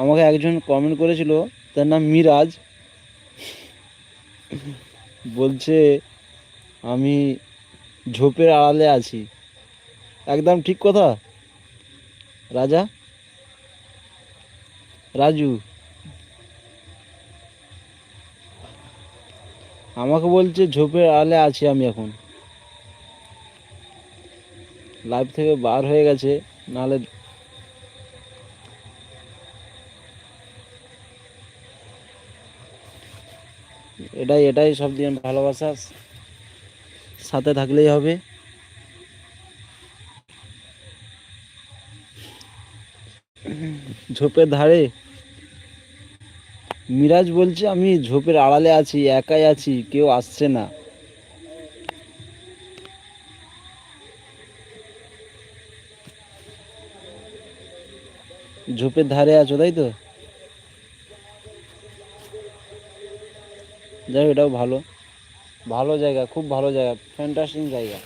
আমাকে একজন কমেন্ট করেছিল, তার নাম মিরাজ, বলছে আমি ঝোপের আড়ালে আছি। একদম ঠিক কথা রাজা, রাজু। আমাকে বলছে ঝোপের আড়ালে আছি আমি এখন। লাইভ থেকে বার হয়ে গেছে, নাহলে এটাই এটাই সব দিয়ে ভালোবাসা, সাথে থাকলেই হবে। ঝোপের ধারে মিরাজ বলছে আমি ঝোপের আড়ালে আছি, একাই আছি, কেউ আসছে না। ঝোপের ধারে আছো তাই তো? যাই হোক, এটাও ভালো, ভালো জায়গা, খুব ভালো জায়গা, ফ্যান্টাস্টিক জায়গা।